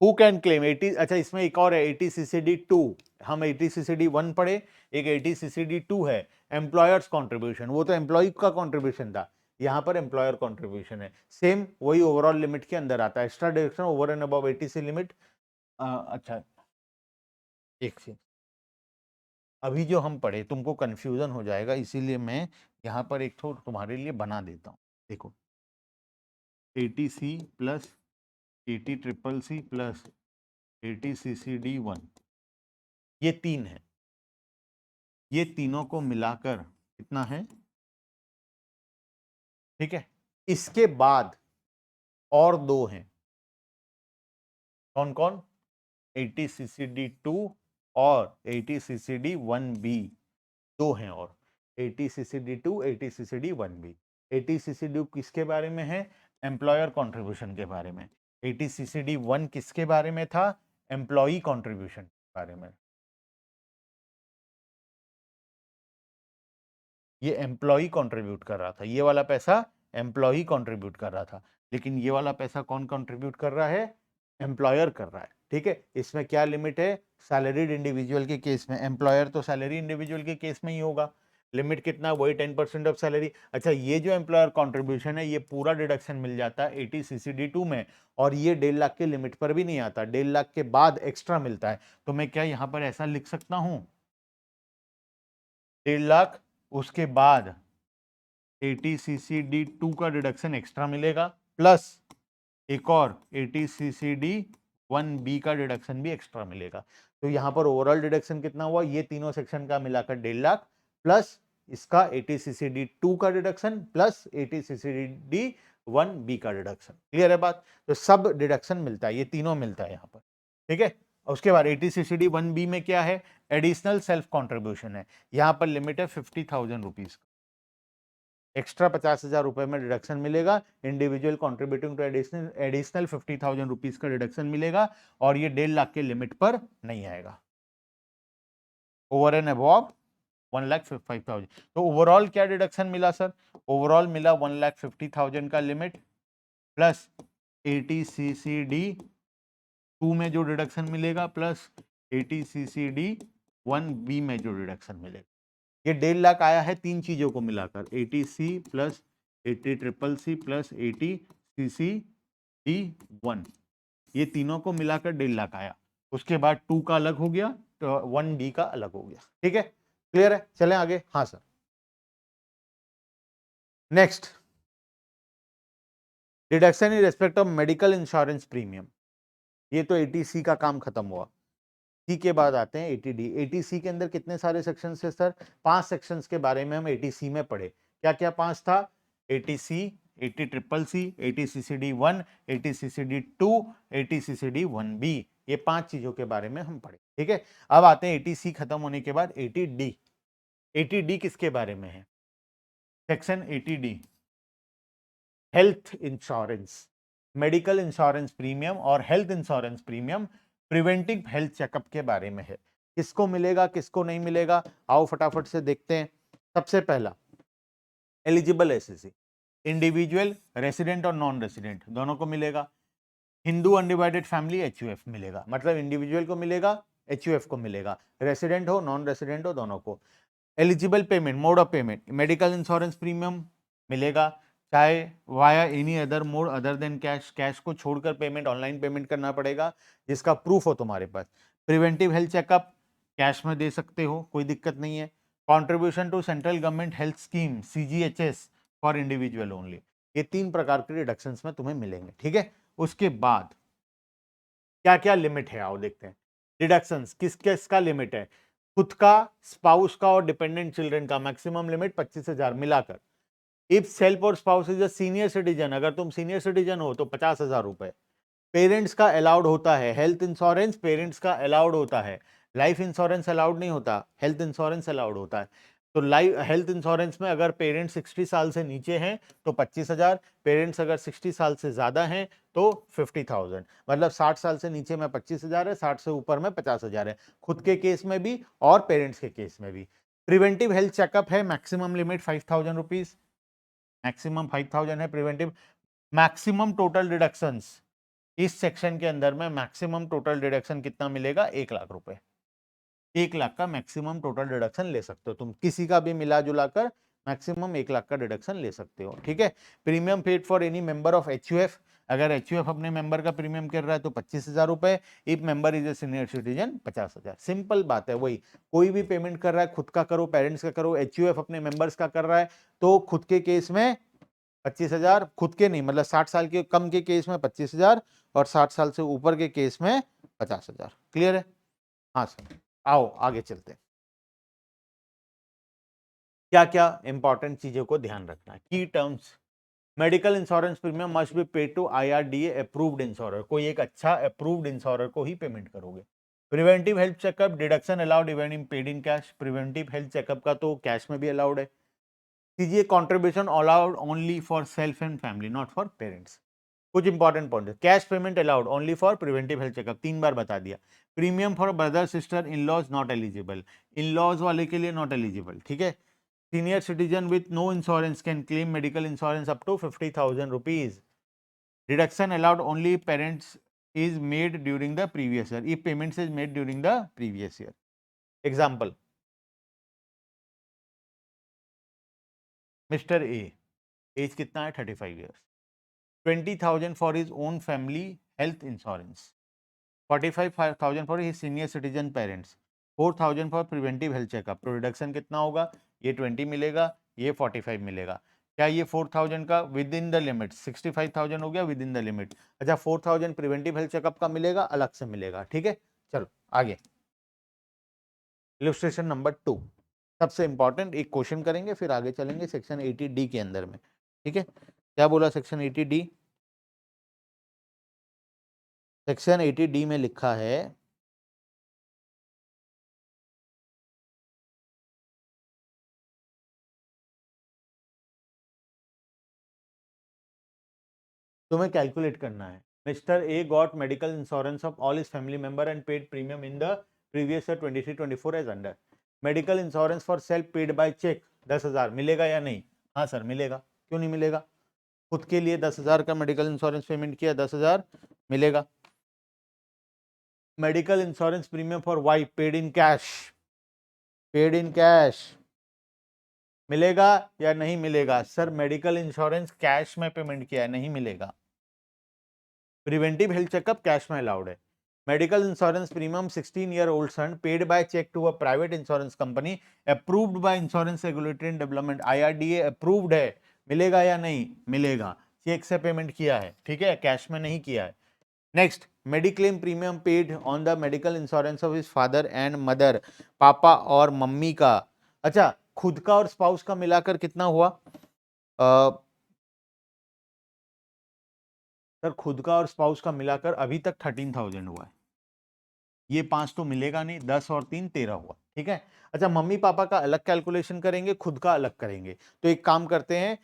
हु कैन क्लेम 80, अच्छा इसमें एक और है 80CCD2। हम 80CCD1 पढ़े, एक 80CCD2 है एम्प्लॉयर्स कंट्रीब्यूशन, वो तो एम्प्लॉय का कंट्रीब्यूशन था, यहां पर एम्प्लॉयर कंट्रीब्यूशन है। सेम वही ओवरऑल लिमिट के अंदर आता है। Extra deduction over and above 80 limit. अच्छा एक से अभी जो हम पढ़े तुमको कंफ्यूजन हो जाएगा, इसीलिए मैं यहाँ पर एक तो तुम्हारे लिए बना देता हूँ। देखो 80C plus 80CCC plus 80CCD1, ये तीन है, ये तीनों को मिलाकर कितना है? ठीक है, इसके बाद और दो हैं, कौन कौन? 80CCD2 और 80CCD1B, दो हैं और 80CCD2 80CCD1B। 80CCD किसके बारे में है? एम्प्लॉयर कंट्रीब्यूशन के बारे में। 80CCD1 किसके बारे में था? एम्प्लॉई कंट्रीब्यूशन के बारे में। ये एम्प्लॉई कंट्रीब्यूट कर रहा था, ये वाला पैसा एम्प्लॉई कंट्रीब्यूट कर रहा था, लेकिन ये वाला पैसा कौन कंट्रीब्यूट कर रहा है? एम्प्लॉयर कर रहा है। ठीक है, इसमें क्या लिमिट है? सैलरीड इंडिविजुअल के केस में, एम्प्लॉयर तो सैलरी इंडिविजुअल के केस में ही होगा। लिमिट कितना? वही 10% ऑफ सैलरी। अच्छा, ये जो एम्प्लॉयर कंट्रीब्यूशन है ये पूरा डिडक्शन मिल जाता है 80CCD2 में, और ये 1.5 लाख के लिमिट पर भी नहीं आता, 1.5 लाख के बाद एक्स्ट्रा मिलता है। तो मैं क्या यहाँ पर ऐसा लिख सकता हूँ? 1.5 लाख, उसके बाद 80CCD2 का डिडक्शन एक्स्ट्रा मिलेगा, प्लस एक और 80CCD1B का डिडक्शन भी एक्स्ट्रा मिलेगा। तो यहां पर ओवरऑल डिडक्शन कितना हुआ? ये तीनों सेक्शन का मिलाकर 1.5 लाख, प्लस इसका 80CCD2 का डिडक्शन, प्लस 80CCD1B का डिडक्शन। क्लियर है बात? तो सब डिडक्शन मिलता है, ये तीनों मिलता है यहां पर। ठीक है, उसके बाद 80CCD1B में क्या है? एडिशनल सेल्फ कॉन्ट्रीब्यूशन है, यहां पर लिमिट है 50,000 रुपीज। एक्स्ट्रा 50,000 रुपए में डिडक्शन मिलेगा, individual contributing to additional 50,000 rupees का डिडक्शन मिलेगा, और ये 1.5 लाख के लिमिट पर नहीं आएगा। Over and above 1,05,000। तो ओवरऑल क्या डिडक्शन मिला सर? ओवरऑल मिला 1,50,000 का लिमिट, प्लस 80CCD2 में जो डिडक्शन मिलेगा, प्लस 80CCD1B में जो डिडक्शन मिलेगा। ये 1.5 लाख आया है तीन चीजों को मिलाकर, 80C plus 80CCC plus 80CCD1, ये तीनों को मिलाकर 1.5 लाख आया। उसके बाद 2 का अलग हो गया, तो 1B का अलग हो गया। ठीक है, क्लियर है? चलें आगे। हाँ sir, next, deduction in respect of medical insurance premium. ये तो 80C का काम खत्म हुआ। सी के बाद आते हैं 80D। 80C के अंदर कितने सारे सेक्शंस थे सर? 5 सेक्शंस के बारे में हम 80C में पढ़े। क्या क्या 5 था? 80C, 80CCC, 80CCD1, 80CCD2, 80CCD1B, ये 5 चीजों के बारे में हम पढ़े। ठीक है, अब आते हैं 80C खत्म होने के बाद 80D। 80D किसके बारे में है? Section 80D health insurance, medical insurance premium और health insurance premium preventive health checkup के बारे में है। किसको मिलेगा, किसको नहीं मिलेगा, आओ फटाफट से देखते हैं। सबसे पहला एलिजिबल एसएससी, इंडिविजुअल, रेसिडेंट और नॉन रेसिडेंट दोनों को मिलेगा। हिंदू अनडिवाइडेड फैमिली एचयूएफ मिलेगा, मतलब इंडिविजुअल को मिलेगा, एचयूएफ को मिलेगा, रेसिडेंट हो नॉन रेसिडेंट हो दोनों को। Eligible payment, mode of payment, medical insurance premium मिलेगा, चाहे via any other mode other than cash, cash को छोड़कर पेमेंट ऑनलाइन पेमेंट करना पड़ेगा जिसका प्रूफ हो तुम्हारे पास। प्रिवेंटिव हेल्थ चेकअप कैश में दे सकते हो, कोई दिक्कत नहीं है। Contribution to central government health scheme CGHS for individual only, ये 3 प्रकार के रिडक्शंस में तुम्हें मिलेंगे। ठीक है, उसके बाद क्या क्या लिमिट है, आओ देखते हैं। डिडक्शंस किस किसका लिमिट है? खुद का, स्पाउस का और डिपेंडेंट चिल्ड्रन का मैक्सिमम लिमिट 25,000 मिलाकर। इफ सेल्फ और spouse is a senior citizen, अगर तुम सीनियर सिटीजन हो तो 50,000 रुपए। पेरेंट्स का अलाउड होता है, हेल्थ इंश्योरेंस पेरेंट्स का अलाउड होता है, लाइफ इंश्योरेंस अलाउड नहीं होता, हेल्थ इंश्योरेंस अलाउड होता है। तो लाइफ हेल्थ इंश्योरेंस में अगर पेरेंट्स 60 साल से नीचे हैं तो 25,000, पेरेंट्स अगर 60 साल से ज्यादा हैं तो 50,000, मतलब 60 साल से नीचे में 25,000 है, 60 से ऊपर में 50,000 है, खुद के केस में भी और पेरेंट्स के केस में भी। प्रिवेंटिव हेल्थ चेकअप है, मैक्सिमम लिमिट 5,000 रुपीज, मैक्सिमम 5,000 है प्रिवेंटिव। मैक्सिमम टोटल डिडक्शंस इस सेक्शन के अंदर में मैक्सिमम टोटल डिडक्शन कितना मिलेगा? 1,00,000 रुपए। 1,00,000 का मैक्सिमम टोटल डिडक्शन ले सकते हो तुम, किसी का भी मिला जुला कर मैक्सिमम 1,00,000 का डिडक्शन ले सकते हो। ठीक है, premium paid for any member of HUF, अगर एचयूएफ अपने मेंबर का प्रीमियम कर रहा है तो 25,000 रुपए। If member is a senior citizen 50,000। Simple बात है, वही कोई भी पेमेंट कर रहा है, खुद का करो, पेरेंट्स का करो, एचयूएफ अपने मेंबर्स का कर रहा है तो खुद के केस में 25,000, खुद के नहीं मतलब 60 साल के कम के केस में 25,000 और 60 साल से ऊपर के केस में 50,000। क्लियर है? हाँ सर, आओ आगे चलते हैं। क्या क्या इंपॉर्टेंट चीजों को ध्यान रखना है, key terms. Medical insurance premium must be paid to IRDA approved insurer, कोई एक अच्छा अप्रूव्ड इंश्योरर को ही पेमेंट करोगे। Preventive health checkup deduction allowed even in paid in cash, preventive health checkup का तो कैश में भी अलाउड है। CGHS contribution allowed only for self and family, not for parents. कुछ इंपॉर्टेंट पॉइंट है, cash payment allowed only for preventive health checkup, 3 बार बता दिया। Premium for brother sister in laws not eligible, in laws वाले के लिए not eligible. ठीक है, senior citizen with no insurance can claim medical insurance up to 50,000 rupees. Deduction allowed only parents is made during the previous year, if payments is made during the previous year. Example, Mr. A, age कितना है? 35 years, 20,000 for his own family health insurance, 45,000 for his senior citizen parents, 4,000 for preventive health checkup। तो reduction कितना होगा? ये 20 मिलेगा, ये 45 मिलेगा। क्या ये 4,000 का विद इन द लिमिट? 65,000 हो गया विद इन द लिमिट। अच्छा, 4,000 प्रिवेंटिव हेल्थ चेकअप का मिलेगा, अलग से मिलेगा। ठीक है, चलो आगे। इलस्ट्रेशन नंबर 2, सबसे इंपॉर्टेंट एक क्वेश्चन करेंगे फिर आगे चलेंगे सेक्शन 80D के अंदर में। ठीक है, क्या बोला सेक्शन 80D? सेक्शन 80D में लिखा है तुम्हें कैलकुलेट करना है। Mister A got medical insurance of all his family member and paid premium in the previous year 23-24 age under. Medical insurance for self paid by cheque 10,000 मिलेगा या नहीं? हाँ सर मिलेगा। क्यों नहीं मिलेगा? खुद के लिए 10,000 का मेडिकल इंश्योरेंस पेमेंट किया, 10,000 मिलेगा। Medical insurance premium for wife paid in cash, paid in cash मिलेगा या नहीं मिलेगा? सर मेडिकल इंश्योरेंस कैश में पेमेंट किया है, नहीं मिलेगा। प्रिवेंटिव हेल्थ चेकअप कैश में अलाउड है। Medical insurance premium 16-year-old son paid by cheque to a private insurance company approved by insurance regulatory and development, IRDA approved है, मिलेगा या नहीं? मिलेगा। चेक से पेमेंट किया है, ठीक है, कैश में नहीं किया है। Next, mediclaim premium paid on the medical insurance of his father and mother, पापा और मम्मी का। अच्छा, खुद का और स्पाउस का मिलाकर कितना हुआ? सर खुद का और स्पाउस का मिलाकर अभी तक 13,000 हुआ है। ये 5 तो मिलेगा नहीं, 10 और 3 13 हुआ, ठीक है। अच्छा, मम्मी पापा का अलग कैलकुलेशन करेंगे, खुद का अलग करेंगे। तो एक काम करते हैं,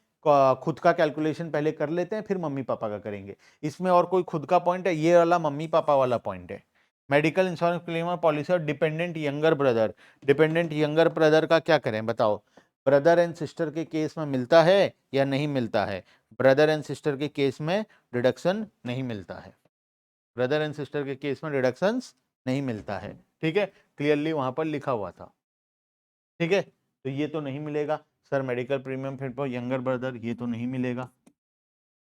खुद का कैलकुलेशन पहले कर लेते हैं, फिर मम्मी पापा का करेंगे। इसमें और कोई खुद का पॉइंट है? ये वाला मम्मी पापा वाला पॉइंट है। मेडिकल इंश्योरेंस क्लेम और पॉलिसी और dependent younger brother. Dependent younger brother का क्या करें बताओ? ब्रदर एंड सिस्टर के केस में मिलता है या नहीं मिलता है? ब्रदर एंड सिस्टर के केस में डिडक्शन नहीं मिलता है। ब्रदर एंड सिस्टर के केस में डिडक्शन नहीं मिलता है, ठीक है, क्लियरली वहां पर लिखा हुआ था, ठीक है। तो ये तो नहीं मिलेगा सर। मेडिकल प्रीमियम फिर पर यंगर ब्रदर, ये तो नहीं मिलेगा।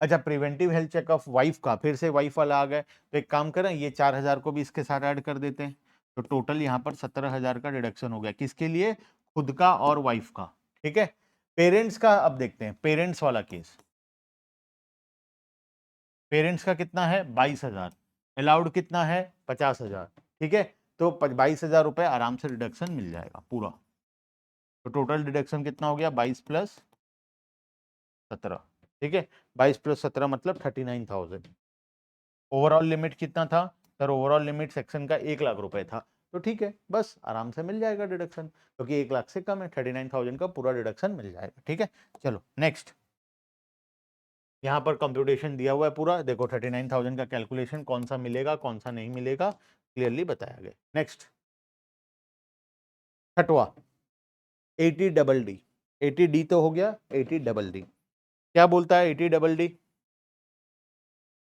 अच्छा, प्रिवेंटिव हेल्थ चेकअप वाइफ का, फिर से वाइफ वाला आ गए, तो एक काम करें, ये 4,000 को भी इसके साथ ऐड कर देते हैं। तो टोटल यहाँ पर 17,000 का डिडक्शन हो गया। किसके लिए? खुद का और वाइफ का, ठीक है। पेरेंट्स का अब देखते हैं, पेरेंट्स वाला केस। पेरेंट्स का कितना है? 22,000। अलाउड कितना है? 50,000, ठीक है। तो 22,000 रुपए आराम से डिडक्शन मिल जाएगा पूरा। तो टोटल डिडक्शन कितना हो गया? 22 प्लस 17, ठीक है। 22 प्लस 17 मतलब 39,000। ओवरऑल लिमिट कितना था? सर ओवरऑल लिमिट सेक्शन का 1 लाख रुपए था। तो ठीक है, बस आराम से मिल जाएगा डिडक्शन, क्योंकि 1 लाख से कम है। 39,000 का पूरा डिडक्शन मिल जाएगा, ठीक है। चलो नेक्स्ट, यहाँ पर कंप्यूटेशन दिया हुआ है पूरा, देखो 39,000 का कैलकुलेशन कौन सा मिलेगा कौन सा नहीं मिलेगा, क्लियरली बताया गया। नेक्स्ट, छठवा, 80 डबल डी। 80 डी तो हो गया, 80 डबल डी क्या बोलता है? 80 double D,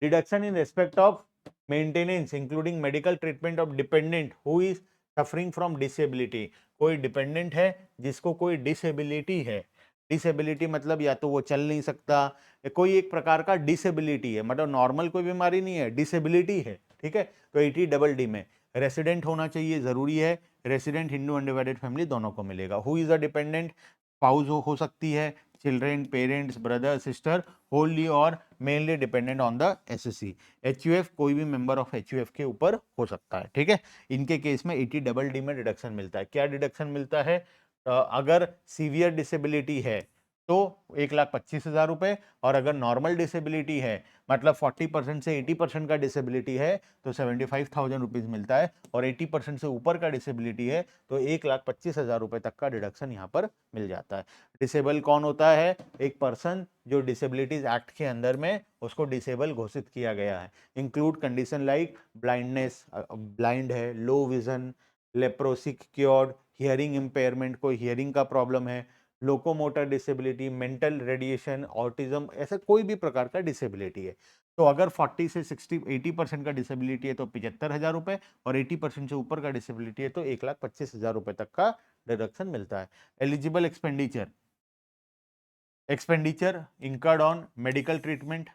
deduction in respect of maintenance including medical treatment of dependent who is suffering from disability. कोई डिपेंडेंट है जिसको कोई डिसेबिलिटी है। डिसेबिलिटी मतलब या तो वो चल नहीं सकता, या कोई एक प्रकार का डिसेबिलिटी है, मतलब नॉर्मल कोई बीमारी नहीं है, डिसेबिलिटी है, ठीक है। तो 80 डबल डी में रेसिडेंट होना चाहिए, जरूरी है। रेसिडेंट, हिंदू अनडिवाइडेड फैमिली दोनों को मिलेगा। Who is a dependent? Spouse हो सकती है, children, parents, brother, sister, wholly और mainly dependent on the assessee. HUF, कोई भी मेंबर ऑफ एचयूएफ के ऊपर हो सकता है, ठीक है। इनके केस में 80 डबल डी में डिडक्शन मिलता है। क्या डिडक्शन मिलता है? अगर सीवियर डिसेबिलिटी है तो 1,25,000 रुपए, और अगर नॉर्मल डिसेबिलिटी है, मतलब 40% से 80% का डिसेबिलिटी है, तो 75,000 रुपीज मिलता है। और 80% से ऊपर का डिसेबिलिटी है तो 1,25,000 रुपए तक का डिडक्शन यहाँ पर मिल जाता है। डिसेबल कौन होता है? एक पर्सन जो डिसेबिलिटीज एक्ट के अंदर में उसको डिसेबल घोषित किया गया है। Include condition like blindness, blind है, low vision, leprosy cured, hearing impairment, कोई हियरिंग का प्रॉब्लम है, locomotor disability, mental retardation, autism, ऐसा कोई भी प्रकार का डिसेबिलिटी है। तो अगर 40 से 60 80% का डिसेबिलिटी है तो 75,000 रुपए, और 80% से ऊपर का डिसेबिलिटी है तो 1,25,000 रुपए तक का डिडक्शन मिलता है। Eligible expenditure, expenditure incurred on medical treatment,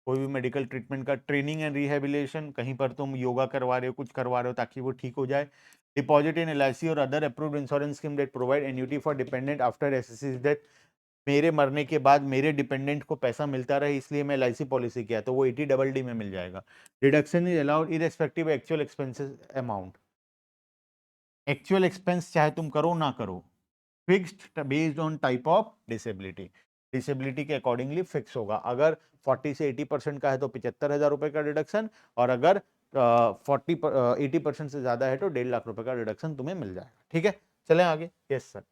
कोई भी मेडिकल ट्रीटमेंट का, ट्रेनिंग एंड रिहेबिलिटेशन, कहीं पर तुम योगा करवा रहे हो, कुछ करवा रहे हो ताकि वो ठीक हो जाए। डिपॉजिट इन एलआईसी और other approved insurance scheme that provide annuity for dependent after SSC death. मेरे मरने के बाद मेरे डिपेंडेंट को पैसा मिलता रहे, इसलिए मैं एलआईसी पॉलिसी किया, तो वो 80 डबल डी में मिल जाएगा। Deduction is allowed irrespective actual expenses amount. Actual expense चाहे तुम करो ना करो, fixed based on type of disability. Disability के अकॉर्डिंगली फिक्स होगा। अगर 40 से 80% का है तो 75,000 रुपए का डिडक्शन, और अगर 80% से ज्यादा है तो 1.5 लाख रुपए का डिडक्शन तुम्हें मिल जाएगा, ठीक है। चलें आगे। यस सर,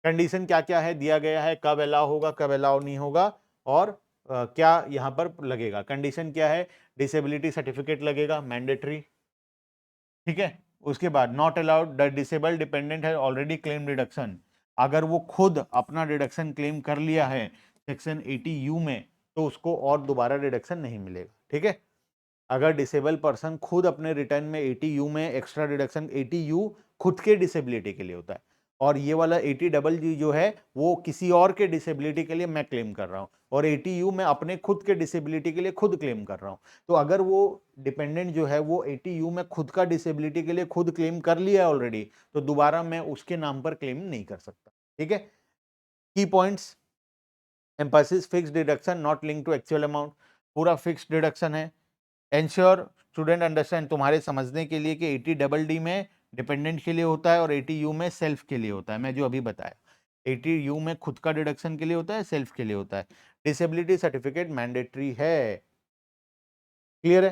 कंडीशन क्या क्या है दिया गया है, कब अलाउ होगा कब अलाउ नहीं होगा, और क्या यहां पर लगेगा। कंडीशन क्या है? डिसेबिलिटी सर्टिफिकेट लगेगा, मैंडेटरी, ठीक है। उसके बाद not allowed the disable dependent है ऑलरेडी क्लेम डिडक्शन। अगर वो खुद अपना डिडक्शन क्लेम कर लिया है सेक्शन 80U में, तो उसको और दोबारा डिडक्शन नहीं मिलेगा, ठीक है। अगर डिसेबल पर्सन खुद अपने रिटर्न में 80U में एक्स्ट्रा डिडक्शन, 80U खुद के डिसेबिलिटी के लिए होता है, और ये वाला 80 डबल जी जो है वो किसी और के डिसेबिलिटी के लिए मैं क्लेम कर रहा हूं, और 80U मैं अपने खुद के डिसेबिलिटी के लिए खुद क्लेम कर रहा हूं। तो अगर वो डिपेंडेंट जो है वो 80U में खुद का डिसेबिलिटी के लिए खुद क्लेम कर लिया है ऑलरेडी, तो दोबारा मैं उसके नाम पर क्लेम नहीं कर सकता, ठीक है। Key points, emphasis, fixed deduction not link to actual amount, पूरा फिक्स्ड डिडक्शन है। एंश्योर स्टूडेंट अंडरस्टैंड, तुम्हारे समझने के लिए कि 80 डबल डी में डिपेंडेंट के लिए होता है और 80 यू में सेल्फ के लिए होता है। मैं जो अभी बताया 80 यू में खुद का डिडक्शन के लिए होता है, सेल्फ के लिए होता है। डिसेबिलिटी सर्टिफिकेट मैंडेटरी है। क्लियर है?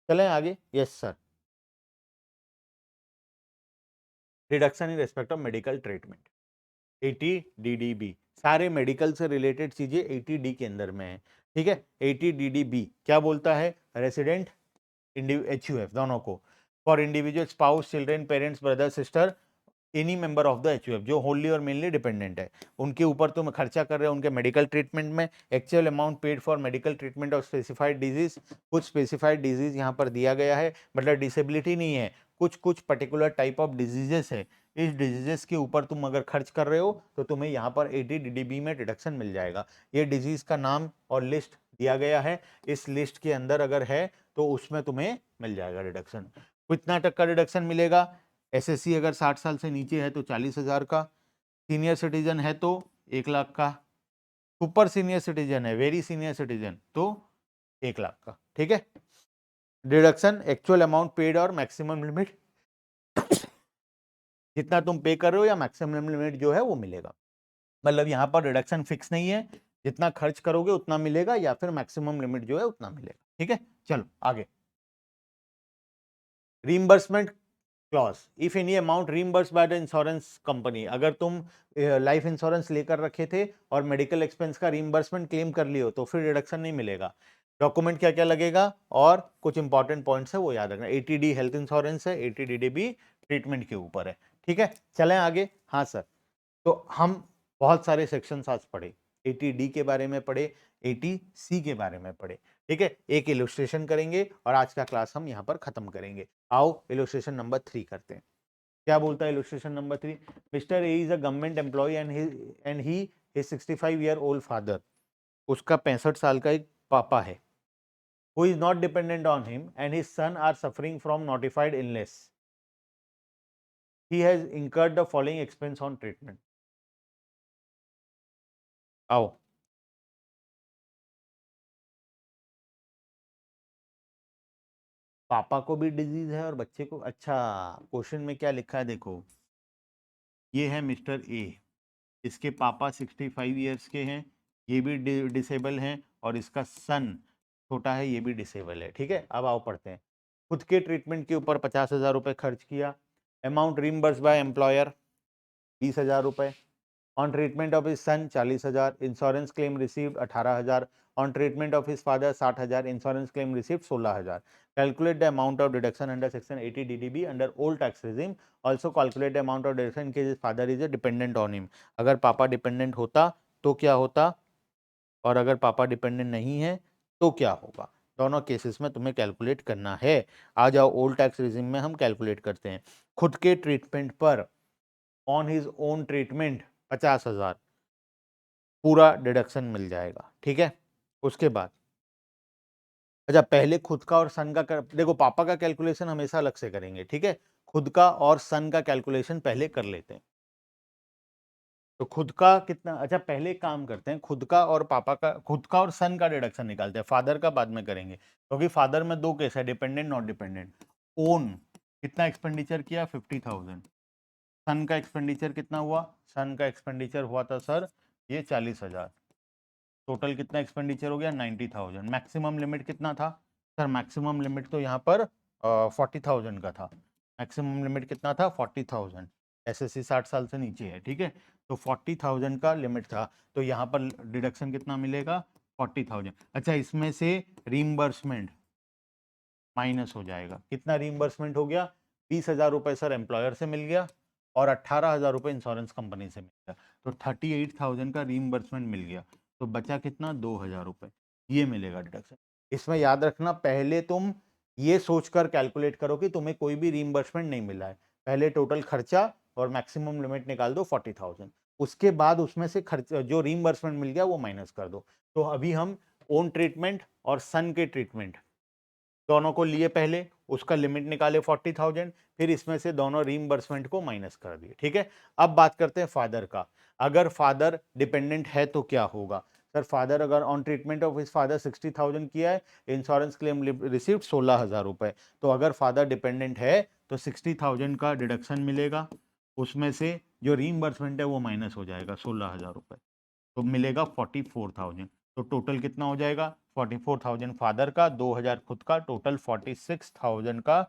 चलें आगे। Yes sir. Deduction in respect of medical treatment 80 DDB, सारे मेडिकल से रिलेटेड चीजें 80 डी के अंदर में है। ठीक है, 80 DDB क्या बोलता है? रेसिडेंट HUF दोनों को, for individual spouse children parents brother sister any member of the HUF जो होनली और मेनली डिपेंडेंट है, उनके ऊपर तुम खर्चा कर रहे हो उनके मेडिकल ट्रीटमेंट में। Actual amount paid for medical treatment of specified disease, कुछ स्पेसिफाइड डिजीज यहाँ पर दिया गया है, मतलब डिसेबिलिटी नहीं है, कुछ कुछ पर्टिकुलर टाइप ऑफ डिजीजेस है। इस डिजीजेस के ऊपर तुम अगर खर्च कर रहे हो तो तुम्हें यहाँ पर 80 DDB में डिडक्शन मिल जाएगा। ये डिजीज का नाम और लिस्ट दिया गया है, इस लिस्ट के अंदर अगर है तो उसमें तुम्हें मिल जाएगा डिडक्शन। कितना तक का डिडक्शन मिलेगा? SSC अगर 60 साल से नीचे है तो 40,000 का, सीनियर सिटीजन है तो 1 लाख का, सुपर सीनियर सिटीजन है, वेरी सीनियर सिटीजन तो 1 लाख का। ठीक है, डिडक्शन एक्चुअल अमाउंट पेड और मैक्सिमम लिमिट जितना तुम पे कर रहे हो या मैक्सिमम लिमिट जो है वो मिलेगा। मतलब यहाँ पर रिडक्शन फिक्स नहीं है, जितना खर्च करोगे उतना मिलेगा या फिर मैक्सिमम लिमिट जो है उतना मिलेगा। ठीक है, चलो आगे। Reimbursement clause, if any amount reimburse by the insurance company, अगर तुम लाइफ इंश्योरेंस लेकर रखे थे और मेडिकल एक्सपेंस का रीइंबर्समेंट क्लेम कर लियो तो फिर रिडक्शन नहीं मिलेगा। डॉक्यूमेंट क्या क्या लगेगा और कुछ इंपॉर्टेंट पॉइंट्स है वो याद रखना। 80D हेल्थ इंश्योरेंस है, 80 DDB ट्रीटमेंट के ऊपर है। ठीक है, चलें आगे। हाँ सर, तो हम बहुत सारे सेक्शंस आज पढ़े, 80D के बारे में पढ़े, 80C के बारे में पढ़े। ठीक है, एक इलस्ट्रेशन करेंगे और आज का क्लास हम यहाँ पर खत्म करेंगे। आओ इलस्ट्रेशन नंबर 3 करते हैं। क्या बोलता है illustration number 3? Mister A is a government employ and he his 65 year old father, उसका 65 साल का एक पापा है, who is not dependent on him and his son are suffering from notified illness. He has incurred the following expense on treatment. आओ, पापा को भी डिजीज है और बच्चे को। अच्छा, क्वेश्चन में क्या लिखा है देखो, ये है मिस्टर ए, इसके पापा 65 ईयर्स के हैं, ये भी डिसेबल हैं, और इसका सन छोटा है, ये भी डिसेबल है। ठीक है, अब आओ पढ़ते हैं। खुद के ट्रीटमेंट के ऊपर 50,000 रुपये खर्च किया। अमाउंट रिम्बर्स बाय एम्प्लॉयर 20,000 रुपये। On treatment of his son 40,000। Insurance claim received 18,000। On treatment of his father 60,000। Insurance claim received 16,000। Calculate the amount of deduction under section 80 DDB under old tax regime. Also calculate the amount of deduction के father is a dependent on him. अगर पापा dependent होता तो क्या होता, और अगर पापा डिपेंडेंट नहीं है तो क्या होगा। दोनों केसेस में तुम्हें कैलकुलेट करना है। आ जाओ ओल्ड टैक्स रिजीम में हम कैलकुलेट करते हैं। खुद के ट्रीटमेंट पर, ऑन हिज ओन ट्रीटमेंट 50,000 पूरा डिडक्शन मिल जाएगा। ठीक है, उसके बाद अच्छा पहले खुद का और सन का देखो पापा का कैलकुलेशन हमेशा अलग से करेंगे। ठीक है, खुद का और सन का कैलकुलेशन पहले कर लेते हैं। तो खुद का कितना, अच्छा पहले काम करते हैं, खुद का और पापा का, खुद का और सन का डिडक्शन निकालते हैं, फादर का बाद में करेंगे क्योंकि फादर में दो केस है, डिपेंडेंट नॉट डिपेंडेंट। ओन कितना एक्सपेंडिचर किया? 50,000। सन का एक्सपेंडिचर कितना हुआ? सन का एक्सपेंडिचर हुआ था सर ये 40,000। टोटल कितना एक्सपेंडिचर हो गया? 90,000। मैक्सिमम लिमिट कितना था सर? मैक्सिमम लिमिट तो यहाँ पर 40,000 का था। मैक्सिमम लिमिट कितना था? 40,000। SSC 60 साल से नीचे है। ठीक है, तो 40,000 का लिमिट था, तो यहाँ पर डिडक्शन कितना मिलेगा? 40,000। अच्छा, इसमें से रीइंबर्समेंट माइनस हो जाएगा। कितना रीइंबर्समेंट हो गया? 20,000 रुपये सर एम्प्लॉयर से मिल गया और 18,000 रुपये इंश्योरेंस कंपनी से मिल गया, तो 38,000 का रीइंबर्समेंट मिल गया। तो बचा कितना? 2,000 रुपये, ये मिलेगा डिडक्शन। इसमें याद रखना, पहले तुम ये सोचकर कैलकुलेट करो कि तुम्हें कोई भी रीइंबर्समेंट नहीं मिला है। पहले टोटल खर्चा और मैक्सिमम लिमिट निकाल दो 40,000, उसके बाद उसमें से खर्च जो रीइंबर्समेंट मिल गया वो माइनस कर दो। तो अभी हम ओन ट्रीटमेंट और सन के ट्रीटमेंट दोनों को लिए, पहले उसका लिमिट निकाले 40,000, फिर इसमें से दोनों रीइंबर्समेंट को माइनस कर दिए। ठीक है, अब बात करते हैं फादर का। अगर फादर डिपेंडेंट है तो क्या होगा? सर फादर अगर on treatment of his father 60,000 किया है, इंश्योरेंस क्लेम रिसीव्ड 16,000 रुपए। तो अगर फादर डिपेंडेंट है तो 60,000 का डिडक्शन मिलेगा, उसमें से जो रीइंबर्समेंट है वो माइनस हो जाएगा 16,000 रुपए, तो मिलेगा 44,000। तो टोटल कितना हो जाएगा 44,000 फादर का, 2,000 खुद का, टोटल 46,000 का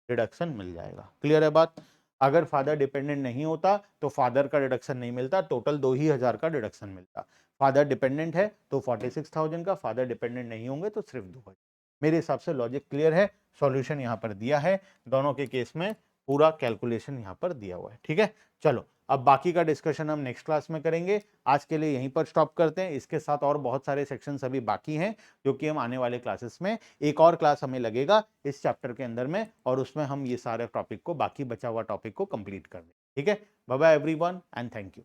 डिडक्शन मिल जाएगा। क्लियर है बात? अगर फादर डिपेंडेंट नहीं होता तो फादर का डिडक्शन नहीं मिलता, टोटल 2,000 का डिडक्शन मिलता। फादर डिपेंडेंट है तो 46,000 का, फादर डिपेंडेंट नहीं होंगे तो सिर्फ 2,000। मेरे हिसाब से लॉजिक क्लियर है, सॉल्यूशन यहाँ पर दिया है, दोनों के केस में पूरा कैलकुलेशन यहाँ पर दिया हुआ है। ठीक है, चलो अब बाकी का डिस्कशन हम नेक्स्ट क्लास में करेंगे। आज के लिए यहीं पर स्टॉप करते हैं। इसके साथ और बहुत सारे सेक्शंस अभी बाकी हैं जो कि हम आने वाले क्लासेस में, एक और क्लास हमें लगेगा इस चैप्टर के अंदर में, और उसमें हम ये सारे टॉपिक को, बाकी बचा हुआ टॉपिक को कंप्लीट कर दें। ठीक है, bye bye everyone and thank you.